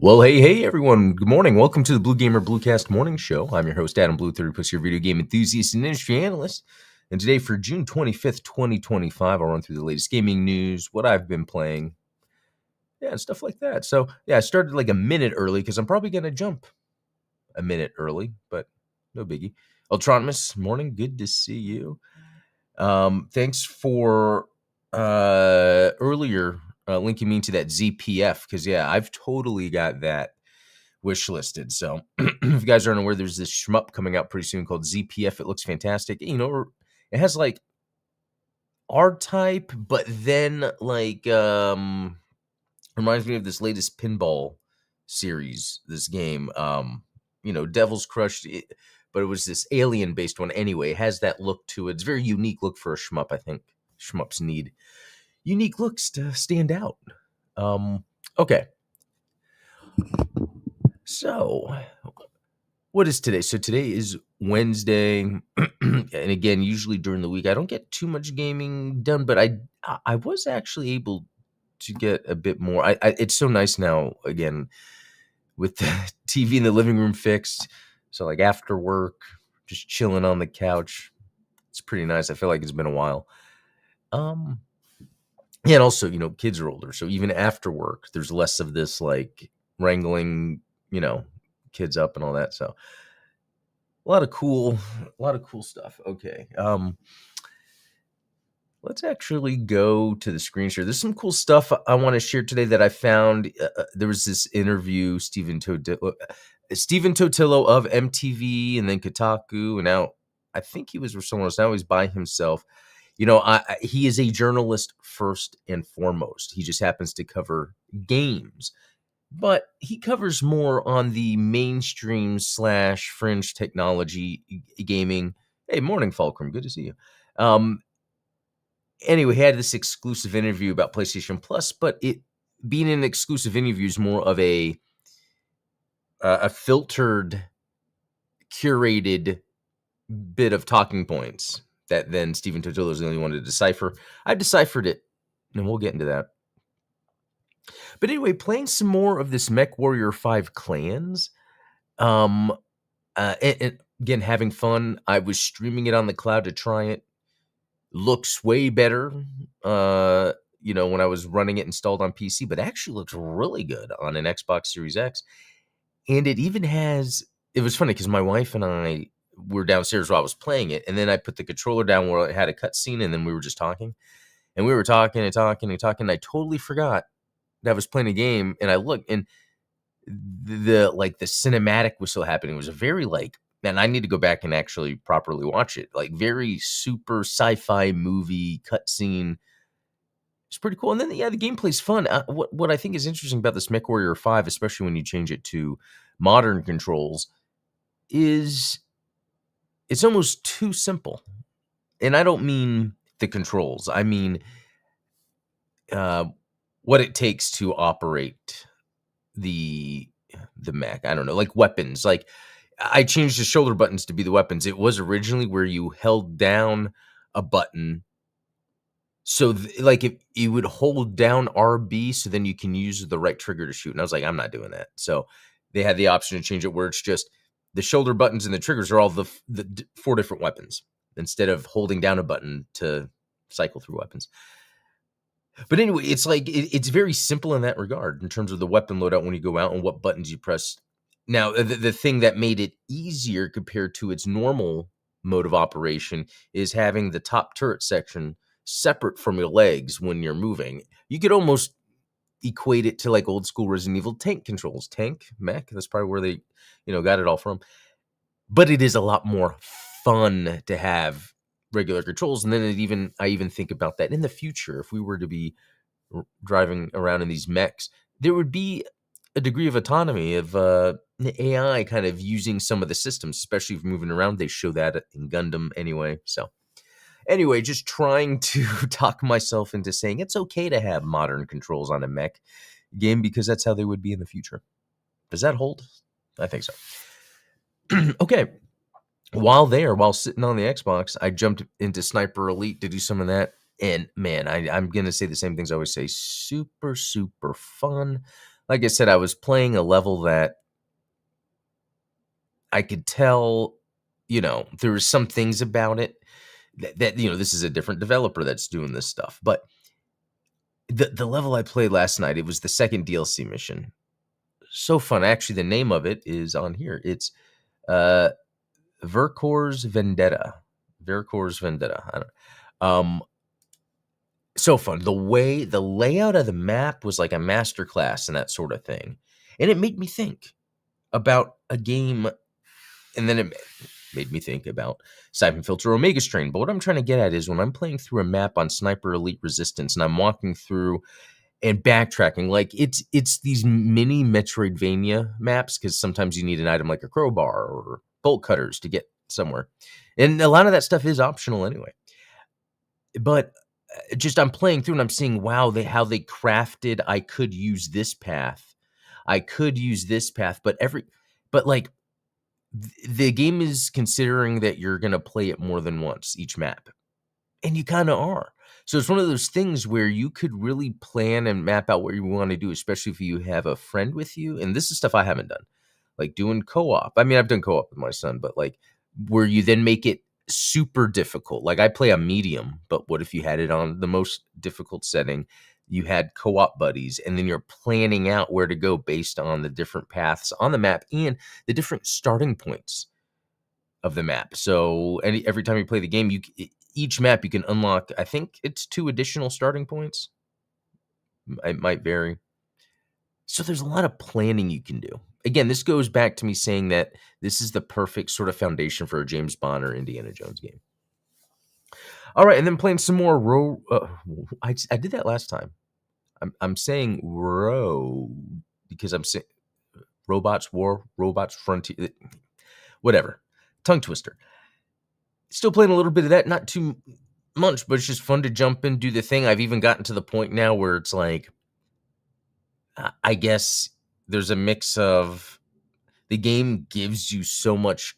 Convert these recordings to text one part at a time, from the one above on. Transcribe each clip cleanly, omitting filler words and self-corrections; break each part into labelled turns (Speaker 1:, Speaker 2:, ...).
Speaker 1: Well, hey, everyone. Good morning. Welcome to the Blue Gamer Bluecast Morning Show. I'm your host, Adam Blue, 30 plus your video game enthusiast and industry analyst. And today, for June 25th, 2025, I'll run through the latest gaming news, what I've been playing, and stuff like that. So, I started like a minute early because I'm probably going to jump a minute early, but no biggie. Ultronymous, morning. Good to see you. Thanks for earlier linking me to that ZPF because I've totally got that wish listed. So if you guys aren't aware, there's this shmup coming out pretty soon called ZPF. It looks fantastic. It has like R-Type, but then like reminds me of this latest pinball series, this game. Devil's Crush, but it was this alien based one anyway. It has that look to it. It's a very unique look for a shmup. I think shmups need unique looks to stand out. Okay. So, what is today? So today is Wednesday, and again, usually during the week, I don't get too much gaming done, but I was actually able to get a bit more. It's so nice now, again, with the TV in the living room fixed. So like after work, just chilling on the couch. It's pretty nice. I feel like it's been a while. And also, kids are older, so even after work, there's less of this like wrangling, kids up and all that. So a lot of cool stuff. Okay. Let's actually go to the screen share. There's some cool stuff I want to share today that I found. There was this interview, Stephen Totillo of MTV and then Kotaku, and now I think he was with someone else. Now he's by himself. He is a journalist first and foremost. He just happens to cover games, but he covers more on the mainstream / fringe technology gaming. Hey, morning, Fulcrum. Good to see you. Anyway, he had this exclusive interview about PlayStation Plus, but it being an exclusive interview is more of a filtered, curated bit of talking points that then Stephen Totillo is the only one to decipher. I deciphered it, and we'll get into that. But anyway, playing some more of this MechWarrior 5 Clans. And again, having fun. I was streaming it on the cloud to try it. Looks way better, when I was running it installed on PC, but actually looks really good on an Xbox Series X. And it even has, it was funny because my wife and I were downstairs while I was playing it, and then I put the controller down where it had a cutscene, and then we were just talking. And we were talking and talking and talking, and I totally forgot that I was playing a game, and I looked, and the cinematic was still happening. It was a very and I need to go back and actually properly watch it. Like very super sci-fi movie cutscene. It's pretty cool. And then the gameplay's fun. What I think is interesting about this MechWarrior 5, especially when you change it to modern controls, is it's almost too simple. And I don't mean the controls. I mean what it takes to operate the mech. I don't know, like weapons. Like I changed the shoulder buttons to be the weapons. It was originally where you held down a button. So if you would hold down RB, so then you can use the right trigger to shoot. And I was like, I'm not doing that. So they had the option to change it where it's just the shoulder buttons and the triggers are all the 4 different weapons instead of holding down a button to cycle through weapons. But anyway, it's like it's very simple in that regard in terms of the weapon loadout when you go out and what buttons you press. Now, the thing that made it easier compared to its normal mode of operation is having the top turret section separate from your legs when you're moving. You could almost equate it to like old school Resident Evil tank controls. Tank, mech, that's probably where they, got it all from. But it is a lot more fun to have regular controls. And then I even think about that in the future. If we were to be driving around in these mechs, there would be a degree of autonomy of AI kind of using some of the systems, especially if moving around. They show that in Gundam anyway. So anyway, just trying to talk myself into saying it's okay to have modern controls on a mech game because that's how they would be in the future. Does that hold? I think so. Okay. While sitting on the Xbox, I jumped into Sniper Elite to do some of that. And man, I'm going to say the same things I always say. Super, super fun. like I said, I was playing a level that I could tell, there was some things about it that this is a different developer that's doing this stuff. But the level I played last night, it was the second DLC mission. So fun. Actually, the name of it is on here. It's uh Vercor's Vendetta. Vercor's Vendetta. I don't so fun. The layout of the map was like a masterclass and that sort of thing. And it made me think about a game, and then it made me think about Siphon Filter Omega Strain. But what I'm trying to get at is when I'm playing through a map on Sniper Elite Resistance and I'm walking through and backtracking, like it's these mini Metroidvania maps, because sometimes you need an item like a crowbar or bolt cutters to get somewhere. And a lot of that stuff is optional anyway. But just I'm playing through and I'm seeing, wow, how they crafted, I could use this path. I could use this path, but like the game is considering that you're going to play it more than once each map. And you kind of are. So it's one of those things where you could really plan and map out what you want to do, especially if you have a friend with you. And this is stuff I haven't done, like doing co-op. I mean, I've done co-op with my son, but like where you then make it super difficult. Like I play a medium, but what if you had it on the most difficult setting? You had co-op buddies, and then you're planning out where to go based on the different paths on the map and the different starting points of the map. So every time you play the game, each map you can unlock, I think it's 2 additional starting points. It might vary. So there's a lot of planning you can do. Again, this goes back to me saying that this is the perfect sort of foundation for a James Bond or Indiana Jones game. All right, and then playing some more I did that last time. I'm saying because I'm saying Robots War, Robots Frontier, whatever. Tongue twister. Still playing a little bit of that, not too much, but it's just fun to jump in, do the thing. I've even gotten to the point now where it's like, I guess there's a mix of the game gives you so much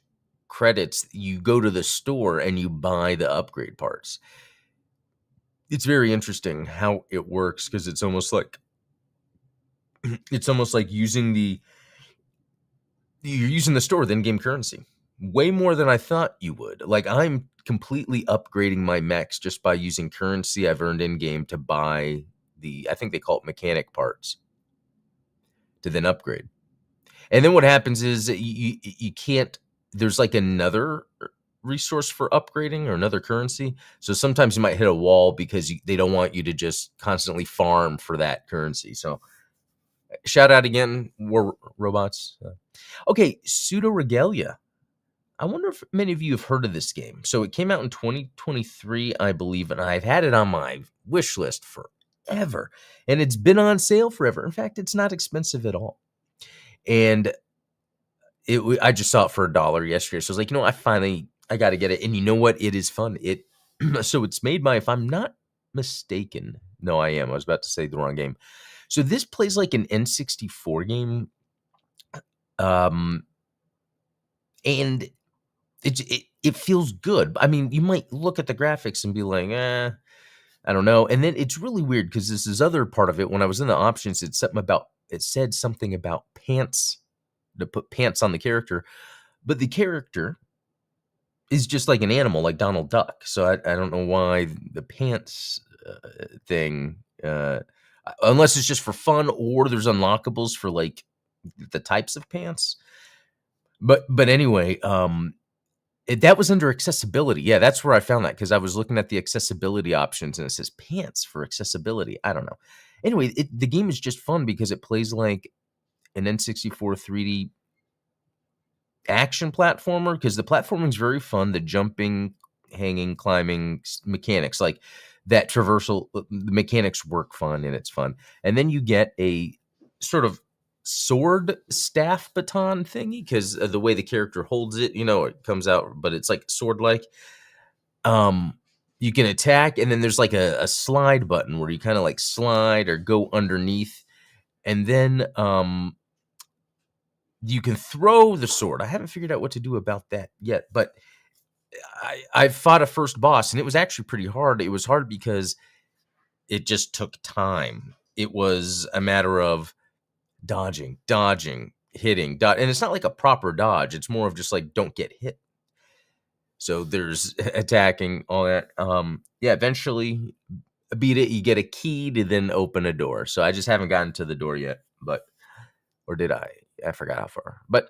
Speaker 1: credits. You go to the store and you buy the upgrade parts. It's very interesting how it works, because it's almost like using you're using the store than game currency. Way more than I thought you would. Like I'm completely upgrading my mechs just by using currency I've earned in game to buy I think they call it mechanic parts, to then upgrade. And then what happens is you can't, there's like another resource for upgrading or another currency. So sometimes you might hit a wall because they don't want you to just constantly farm for that currency. So shout out again, War Robots. Okay, Pseudo Regalia. I wonder if many of you have heard of this game. So it came out in 2023, I believe, and I've had it on my wish list forever. And it's been on sale forever. In fact, it's not expensive at all. And I just saw it for $1 yesterday. So I was like, I got to get it. And you know what? It is fun. So it's made by, if I'm not mistaken, no, I am. I was about to say the wrong game. So this plays like an N64 game. And it feels good. I mean, you might look at the graphics and be like, I don't know. And then it's really weird because this is other part of it. When I was in the options, it said something about pants, to put pants on the character, but the character is just like an animal, like Donald Duck. So I don't know why the pants thing, unless it's just for fun or there's unlockables for like the types of pants. But anyway, that was under accessibility. Yeah, that's where I found that, because I was looking at the accessibility options and it says pants for accessibility. I don't know. Anyway, the game is just fun because it plays like an N64 3D action platformer, because the platforming is very fun. The jumping, hanging, climbing mechanics, like that traversal, the mechanics work fun and it's fun. And then you get a sort of sword staff baton thingy, because of the way the character holds it, it comes out, but it's like sword like. You can attack, and then there's like a slide button where you kind of like slide or go underneath, and then you can throw the sword. I haven't figured out what to do about that yet, but I fought a first boss, and it was actually pretty hard. It was hard because it just took time. It was a matter of dodging, hitting, and it's not like a proper dodge. It's more of just like don't get hit. So there's attacking, all that. Yeah, eventually beat it. You get a key to then open a door. So I just haven't gotten to the door yet, or did I? I forgot how far. But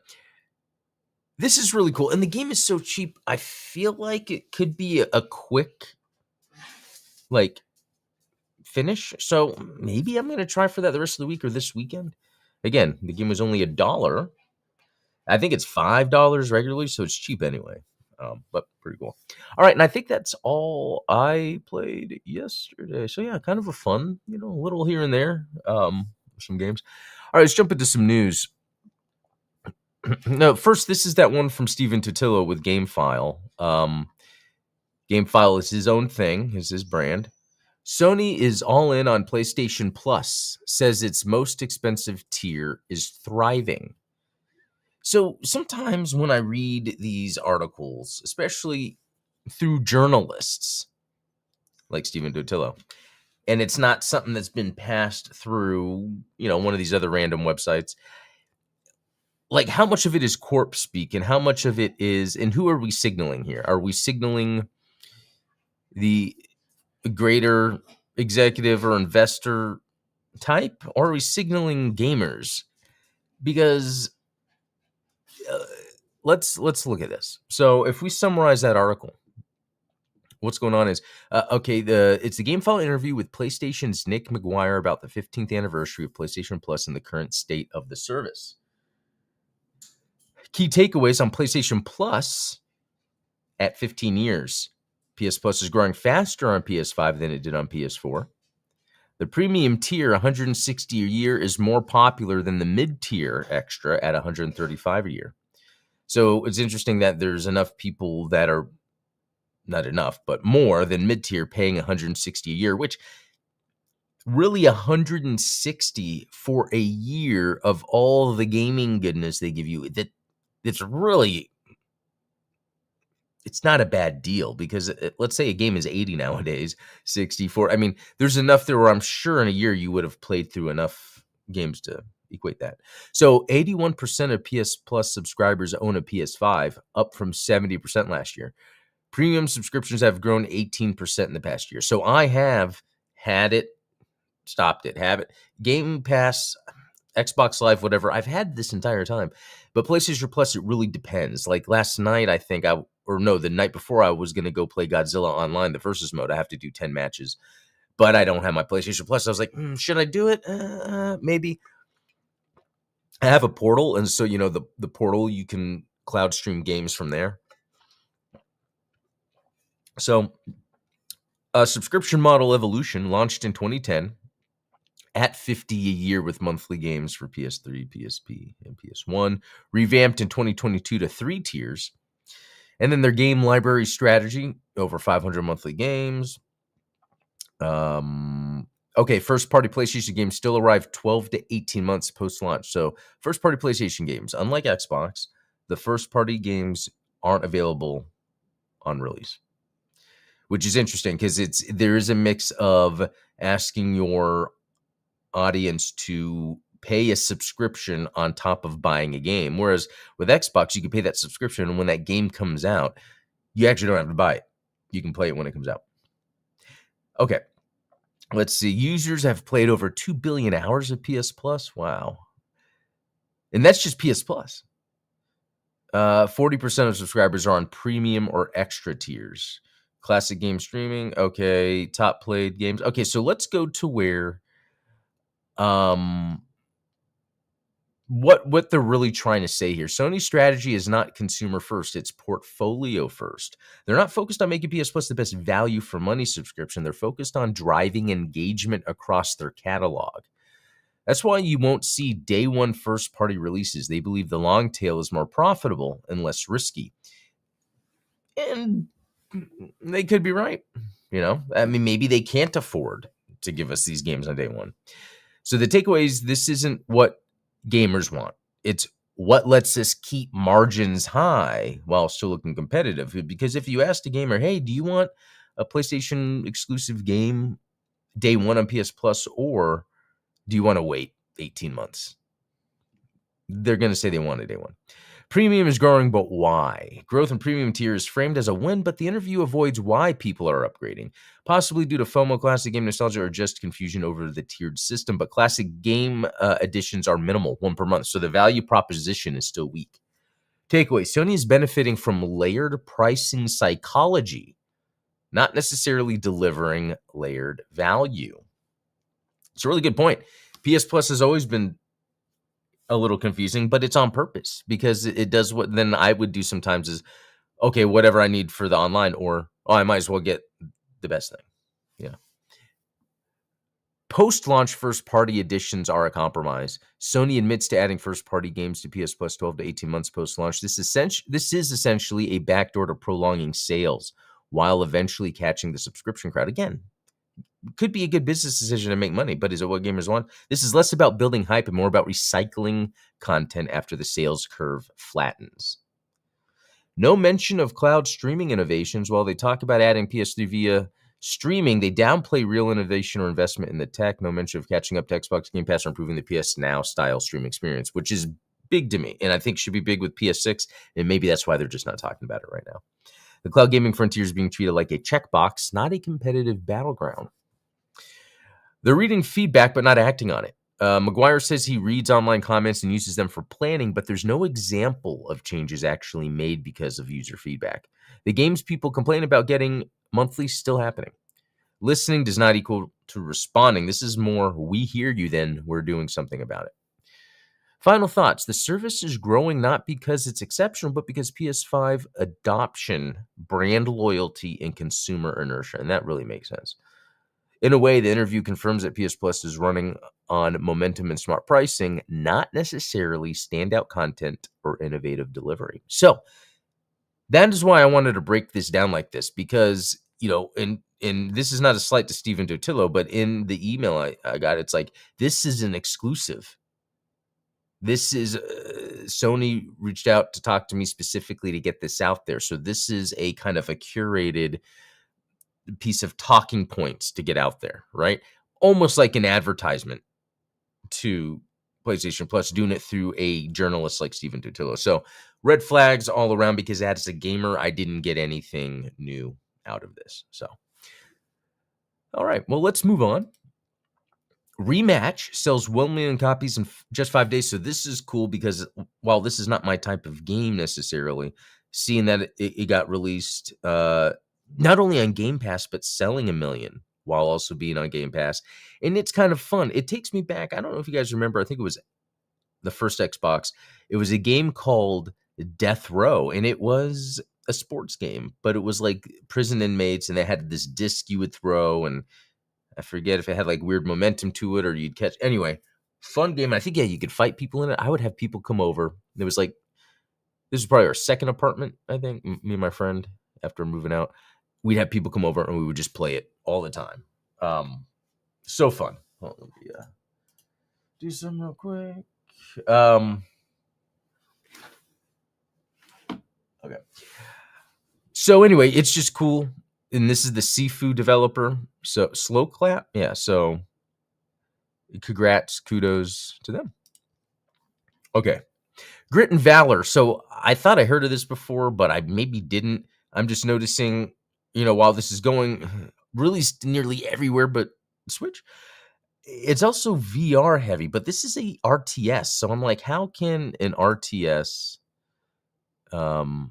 Speaker 1: this is really cool. And the game is so cheap. I feel like it could be a quick, like, finish. So maybe I'm going to try for that the rest of the week or this weekend. Again, the game was only $1. I think it's $5 regularly, so it's cheap anyway. But pretty cool. All right, and I think that's all I played yesterday. So yeah, kind of a fun, a little here and there, some games. All right, let's jump into some news. No, first, this is that one from Steven Totillo with GameFile. GameFile is his own thing, is his brand. Sony is all in on PlayStation Plus, says its most expensive tier is thriving. So sometimes when I read these articles, especially through journalists like Steven Totillo, and it's not something that's been passed through, one of these other random websites, like how much of it is Corpo-speak and how much of it is, and who are we signaling here? Are we signaling the greater executive or investor type, or are we signaling gamers? Because let's look at this. So if we summarize that article, what's going on is it's the GameFile interview with PlayStation's Nick McGuire about the 15th anniversary of PlayStation Plus and the current state of the service. Key takeaways on PlayStation Plus at 15 years. PS Plus is growing faster on PS5 than it did on PS4. The premium tier, $160 a year, is more popular than the mid-tier extra at $135 a year. So it's interesting that there's enough people that are, not enough, but more than mid-tier paying $160 a year, which really $160 for a year of all the gaming goodness they give you. It's really, it's not a bad deal because let's say a game is 80 nowadays, 64. I mean, there's enough there where I'm sure in a year you would have played through enough games to equate that. So 81% of PS Plus subscribers own a PS5, up from 70% last year. Premium subscriptions have grown 18% in the past year. So I have had it, stopped it, have it. Game Pass, Xbox Live, whatever, I've had this entire time. But PlayStation Plus, it really depends. Like last night, I think the night before, I was going to go play Godzilla Online, the versus mode. I have to do 10 matches. But I don't have my PlayStation Plus. I was like, should I do it? Maybe. I have a portal, and so, the portal, you can cloud stream games from there. So, a subscription model evolution launched in 2010 at $50 a year with monthly games for PS3, PSP, and PS1, revamped in 2022 to 3 tiers. And then their game library strategy, over 500 monthly games. First-party PlayStation games still arrive 12 to 18 months post-launch. So first-party PlayStation games, unlike Xbox, the first-party games aren't available on release, which is interesting because there is a mix of asking your audience to pay a subscription on top of buying a game. Whereas with Xbox, you can pay that subscription, and when that game comes out, you actually don't have to buy it. You can play it when it comes out. Okay. Let's see. Users have played over 2 billion hours of PS Plus. Wow. And that's just PS Plus. 40% of subscribers are on premium or extra tiers. Classic game streaming. Okay. Top played games. Okay. So let's go to where what they're really trying to say here. Sony's strategy is not consumer first, it's portfolio first. They're not focused on making PS Plus the best value for money subscription. They're focused on driving engagement across their catalog. That's why you won't see day one first party releases. They believe the long tail is more profitable and less risky. And they could be right. I mean, maybe they can't afford to give us these games on day one. So the takeaway is this isn't what gamers want. It's what lets us keep margins high while still looking competitive. Because if you asked a gamer, hey, do you want a PlayStation exclusive game day one on PS Plus, or do you want to wait 18 months? They're going to say they want a day one. Premium is growing, but why? Growth in premium tier is framed as a win, but the interview avoids why people are upgrading. Possibly due to FOMO, classic game nostalgia, or just confusion over the tiered system. But classic game editions are minimal, one per month, so the value proposition is still weak. Takeaway: Sony is benefiting from layered pricing psychology, not necessarily delivering layered value. It's a really good point. PS Plus has always been a little confusing, but it's on purpose because it does what then I would do sometimes is, okay, whatever I need for the online, or, oh, I might as well get the best thing. Yeah. Post-launch first-party editions are a compromise. Sony admits to adding first-party games to PS Plus 12 to 18 months post-launch. This is essentially a backdoor to prolonging sales while eventually catching the subscription crowd. Again, could be a good business decision to make money, but is it what gamers want? This is less about building hype and more about recycling content after the sales curve flattens. No mention of cloud streaming innovations. While they talk about adding PS3 via streaming, they downplay real innovation or investment in the tech. No mention of catching up to Xbox Game Pass or improving the PS Now style stream experience, which is big to me, and I think should be big with PS6, and maybe that's why they're just not talking about it right now. The cloud gaming frontier is being treated like a checkbox, not a competitive battleground. They're reading feedback, but not acting on it. McGuire says he reads online comments and uses them for planning, but there's no example of changes actually made because of user feedback. The games people complain about getting monthly still happening. Listening does not equal to responding. This is more, we hear you, then we're doing something about it. Final thoughts. The service is growing not because it's exceptional, but because PS5 adoption, brand loyalty, and consumer inertia. And that really makes sense. In a way, the interview confirms that PS Plus is running on momentum and smart pricing, not necessarily standout content or innovative delivery. So that is why I wanted to break this down like this, because, and this is not a slight to Stephen Dotillo, but in the email I got, it's like, this is an exclusive. This is Sony reached out to talk to me specifically to get this out there. So this is a kind of a curated piece of talking points to get out there, right? Almost like an advertisement to PlayStation Plus, doing it through a journalist like Stephen Dotillo. So red flags all around, because as a gamer, I didn't get anything new out of this. So, all right, well, let's move on. Rematch sells 1 million copies in just 5 days. So this is cool because while this is not my type of game necessarily, seeing that it got released not only on Game Pass, but selling 1 million while also being on Game Pass. And it's kind of fun. It takes me back. I don't know if you guys remember. I think it was the first Xbox. It was a game called Death Row, and it was a sports game, but it was like prison inmates, and they had this disc you would throw, and I forget if it had like weird momentum to it or you'd catch. Anyway, fun game. I think, yeah, you could fight people in it. I would have people come over. It was like, this is probably our second apartment, I think, me and my friend, after moving out. We'd have people come over and we would just play it all the time. So fun. Let me do some real quick. Okay. So anyway, it's just cool. And this is the Sifu developer. So Slow Clap. Yeah. So congrats, kudos to them. Okay. Grit and Valor. So I thought I heard of this before, but I maybe didn't. I'm just noticing, while this is going released nearly everywhere but Switch, it's also VR heavy, but this is a RTS. So I'm like, how can an RTS, how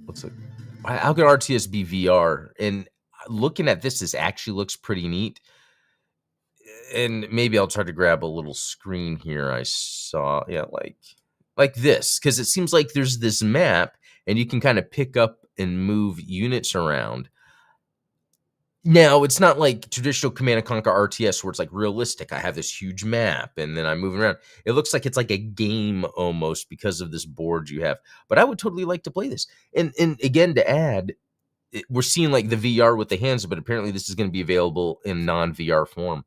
Speaker 1: can RTS be VR? And looking at this actually looks pretty neat. And maybe I'll try to grab a little screen here. I saw, yeah, like this, because it seems like there's this map and you can kind of pick up and move units around. Now, it's not like traditional Command & Conquer RTS where it's like realistic. I have this huge map and then I'm moving around. It looks like it's like a game almost because of this board you have. But I would totally like to play this. And again, to add, we're seeing like the VR with the hands, but apparently this is going to be available in non-VR form.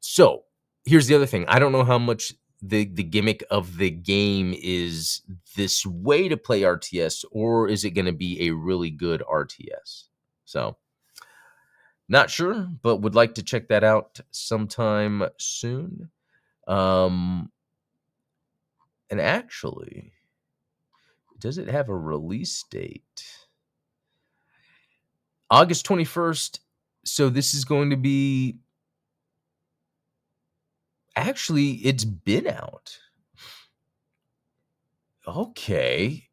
Speaker 1: So here's the other thing. I don't know how much the gimmick of the game is this way to play RTS, or is it going to be a really good RTS? So not sure, but would like to check that out sometime soon. And actually, does it have a release date? August 21st. So this is going to be, actually, it's been out. Okay.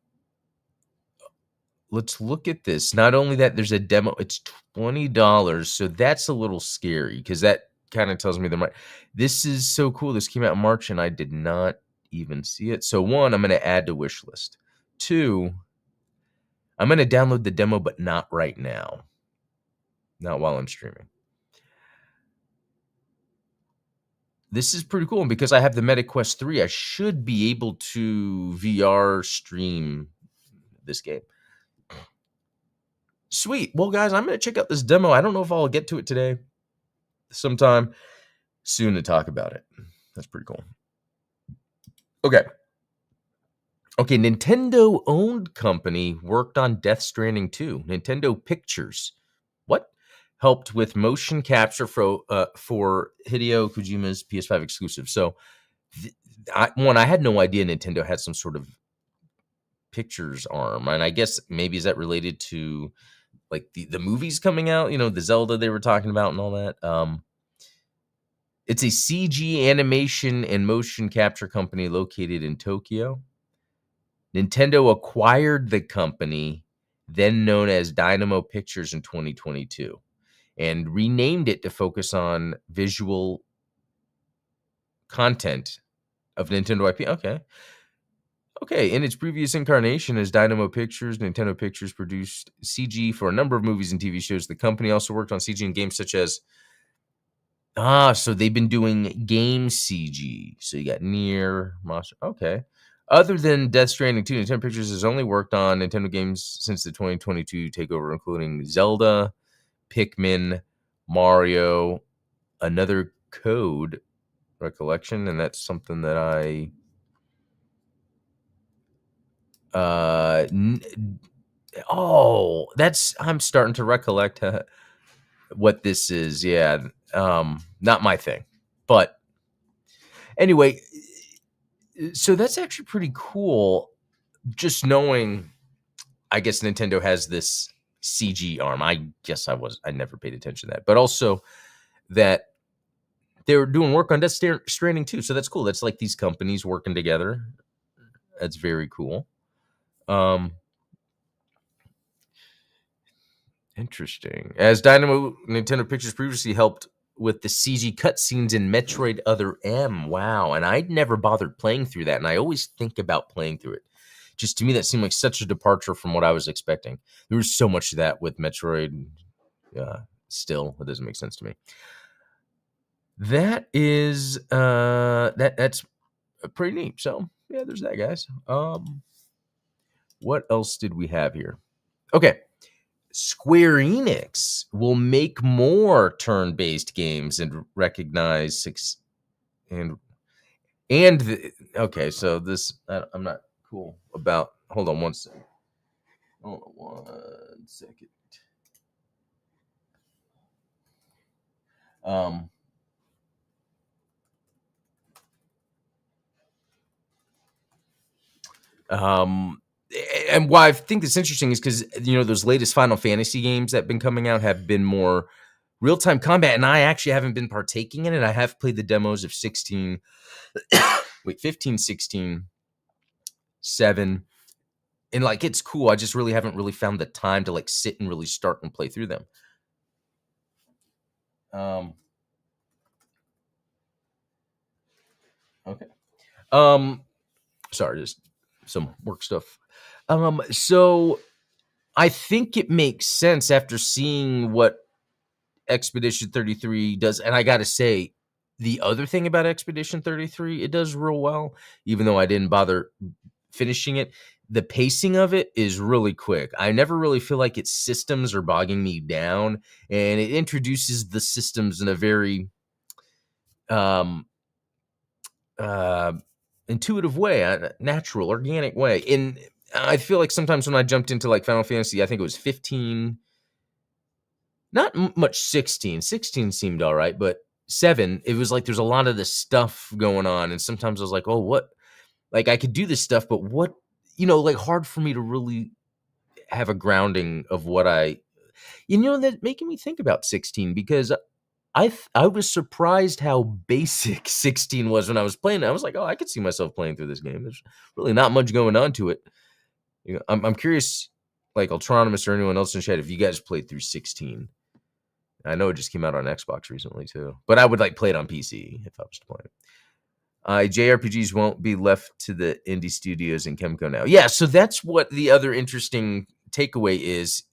Speaker 1: Let's look at this. Not only that, there's a demo. It's $20. So that's a little scary because that kind of tells me the right. This is so cool. This came out in March and I did not even see it. So one, I'm going to add to wish list. Two, I'm going to download the demo, but not right now. Not while I'm streaming. This is pretty cool. And because I have the Meta Quest 3, I should be able to VR stream this game. Sweet. Well, guys, I'm going to check out this demo. I don't know if I'll get to it today. Sometime soon to talk about it. That's pretty cool. Okay. Nintendo-owned company worked on Death Stranding 2. Nintendo Pictures. What? Helped with motion capture for Hideo Kojima's PS5 exclusive. So, I had no idea Nintendo had some sort of pictures arm. And I guess maybe is that related to like the movies coming out, the Zelda they were talking about and all that. It's a CG animation and motion capture company located in Tokyo. Nintendo acquired the company, then known as Dynamo Pictures, in 2022 and renamed it to focus on visual content of Nintendo IP. Okay, in its previous incarnation as Dynamo Pictures, Nintendo Pictures produced CG for a number of movies and TV shows. The company also worked on CG in games such as so they've been doing game CG. So you got Nier, Monster. Okay. Other than Death Stranding 2, Nintendo Pictures has only worked on Nintendo games since the 2022 takeover, including Zelda, Pikmin, Mario, Another Code Recollection, and that's something that I'm starting to recollect what this is. Yeah, not my thing. But anyway, so that's actually pretty cool. Just knowing, I guess Nintendo has this CG arm. I guess I never paid attention to that. But also that they're doing work on Death Stranding too. So that's cool. That's like these companies working together. That's very cool. Interesting. As Nintendo Pictures previously helped with the CG cutscenes in Metroid Other M. Wow. And I'd never bothered playing through that. And I always think about playing through it. Just to me, that seemed like such a departure from what I was expecting. There was so much of that with Metroid. Still, it doesn't make sense to me. That is that's pretty neat. So yeah, there's that, guys. What else did we have here? Okay. Square Enix will make more turn-based games and recognize okay, so this I'm not cool about. Hold on one second. And why I think it's interesting is because those latest Final Fantasy games that have been coming out have been more real-time combat, and I actually haven't been partaking in it. I have played the demos of 15, 16, 7, and like it's cool. I just really haven't really found the time to like sit and really start and play through them. Okay. Sorry, just some work stuff. So I think it makes sense after seeing what Expedition 33 does. And I got to say, the other thing about Expedition 33, it does real well, even though I didn't bother finishing it. The pacing of it is really quick. I never really feel like its systems are bogging me down, and it introduces the systems in a very intuitive way, a natural, organic way. And I feel like sometimes when I jumped into like Final Fantasy, I think it was 15, not much 16. 16 seemed all right, but 7, it was like there's a lot of this stuff going on, and sometimes I was like, oh, what? Like, I could do this stuff, but what, like, hard for me to really have a grounding of what that making me think about 16 because I was surprised how basic 16 was when I was playing it. I was like, "Oh, I could see myself playing through this game. There's really not much going on to it." I'm curious, like Ultronymous or anyone else in chat, if you guys played through 16. I know it just came out on Xbox recently too, but I would like play it on PC if I was to play it. JRPGs won't be left to the indie studios in Kemco now. Yeah, so that's what the other interesting takeaway is,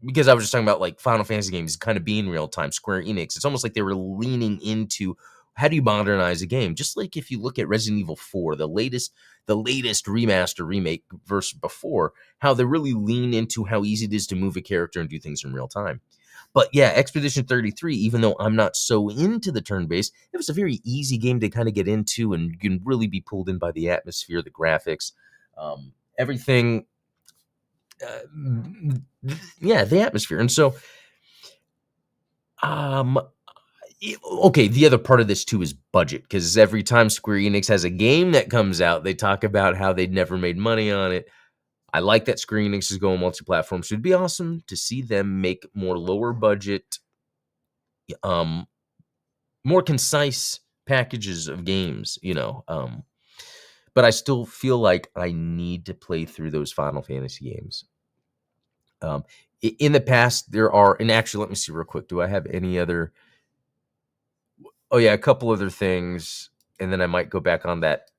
Speaker 1: because I was just talking about like Final Fantasy games kind of being real time. Square Enix, it's almost like they were leaning into how do you modernize a game? Just like if you look at Resident Evil 4, the latest remaster remake versus before, how they really lean into how easy it is to move a character and do things in real time. But yeah, Expedition 33, even though I'm not so into the turn-based, it was a very easy game to kind of get into, and you can really be pulled in by the atmosphere, the graphics, everything. Yeah, the atmosphere. And so, okay, the other part of this too is budget, because every time Square Enix has a game that comes out, they talk about how they'd never made money on it. I like that Square Enix is going multi-platform, so it'd be awesome to see them make more lower budget, um, more concise packages of games, but I still feel like I need to play through those Final Fantasy games. In the past, there are, and actually, let me see real quick. Do I have any other? Oh yeah, a couple other things, and then I might go back on that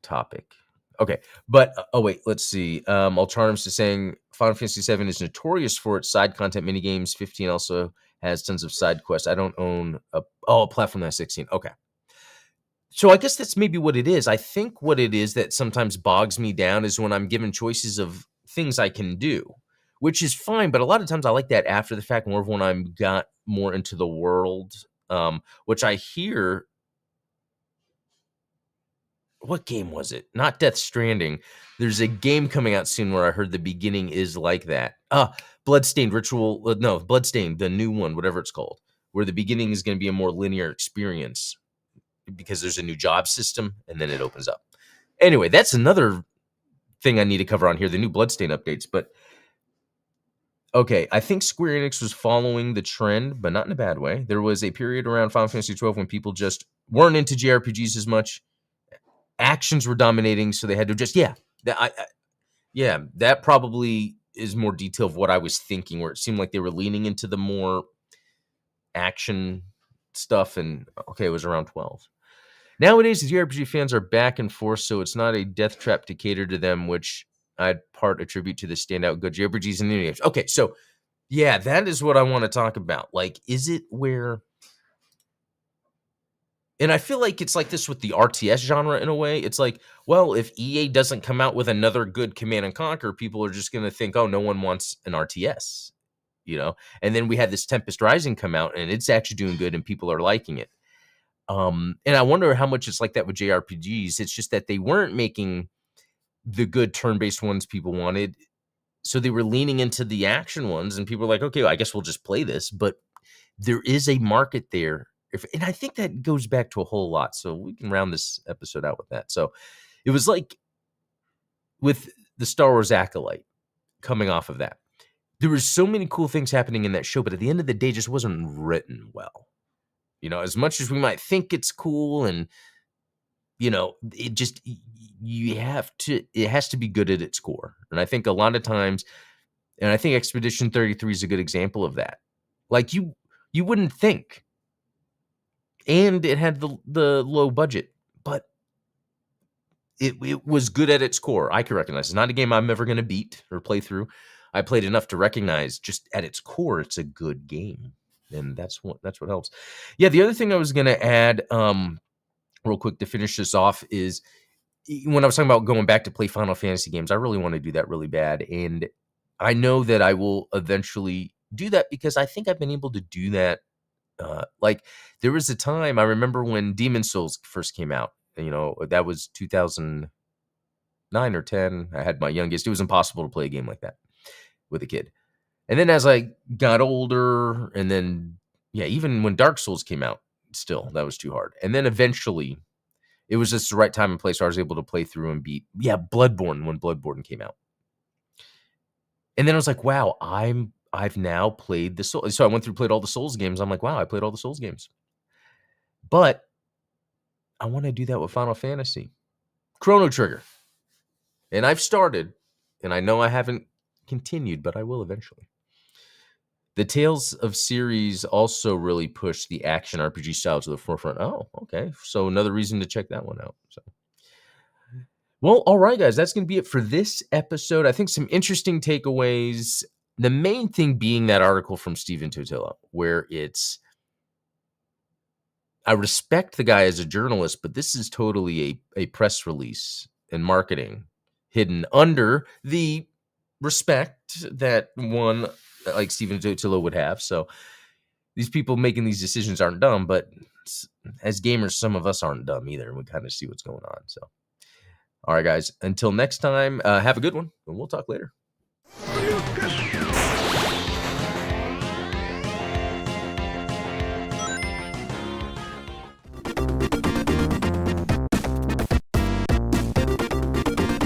Speaker 1: topic. Okay, but oh wait, let's see. Alternatives to saying Final Fantasy VII is notorious for its side content minigames. 15 also has tons of side quests. I don't own a platform that has 16. Okay. So I guess that's maybe what it is. I think what it is that sometimes bogs me down is when I'm given choices of things I can do, which is fine. But a lot of times I like that after the fact, more of when I'm got more into the world, which I hear. What game was it? Not Death Stranding. There's a game coming out soon where I heard the beginning is like that. Bloodstained Ritual. No, Bloodstained, the new one, whatever it's called, where the beginning is going to be a more linear experience because there's a new job system and then it opens up. Anyway, that's another thing I need to cover on here, the new Bloodstain updates. But okay, I think Square Enix was following the trend, but not in a bad way. There was a period around Final Fantasy 12 when people just weren't into JRPGs as much. Actions were dominating, so they had to just that probably is more detail of what I was thinking, where it seemed like they were leaning into the more action stuff, and okay, it was around 12. Nowadays, the JRPG fans are back and forth, so it's not a death trap to cater to them, which I'd part attribute to the standout good JRPGs in the games. Okay, so yeah, that is what I want to talk about. Like, is it where... And I feel like it's like this with the RTS genre in a way. It's like, well, if EA doesn't come out with another good Command and Conquer, people are just going to think, oh, no one wants an RTS, And then we had this Tempest Rising come out, and it's actually doing good, and people are liking it. And I wonder how much it's like that with JRPGs. It's just that they weren't making the good turn-based ones people wanted, so they were leaning into the action ones, and people were like, okay, well, I guess we'll just play this. But there is a market there. And I think that goes back to a whole lot. So we can round this episode out with that. So it was like with the Star Wars Acolyte coming off of that. There was so many cool things happening in that show, but at the end of the day, it just wasn't written well. As much as we might think it's cool and, it just, it has to be good at its core. And I think a lot of times, and I think Expedition 33 is a good example of that. Like you wouldn't think. And it had the low budget, but it was good at its core. I can recognize it's not a game I'm ever going to beat or play through. I played enough to recognize just at its core, it's a good game, and that's what helps. Yeah, the other thing I was going to add, real quick to finish this off is when I was talking about going back to play Final Fantasy games, I really want to do that really bad, and I know that I will eventually do that because I think I've been able to do that. Like there was a time I remember when Demon Souls first came out, that was 2009 or 10. I had my youngest. It was impossible to play a game like that with a kid. And then as I got older, and then, even when Dark Souls came out, still, that was too hard. And then eventually it was just the right time and place where I was able to play through and beat, Bloodborne, when Bloodborne came out. And then I was like, wow, I've now played the Soul. So I went through, played all the Souls games. I'm like, wow, I played all the Souls games. But I want to do that with Final Fantasy. Chrono Trigger. And I've started, and I know I haven't continued, but I will eventually. The Tales of series also really pushed the action RPG style to the forefront. Oh, okay. So another reason to check that one out. So, well, all right, guys, that's going to be it for this episode. I think some interesting takeaways. The main thing being that article from Stephen Totilo, where I respect the guy as a journalist, but this is totally a press release and marketing hidden under the respect that one like Stephen Totilo would have. So these people making these decisions aren't dumb, but as gamers, some of us aren't dumb either. And we kind of see what's going on. So, all right, guys, until next time, have a good one, and we'll talk later.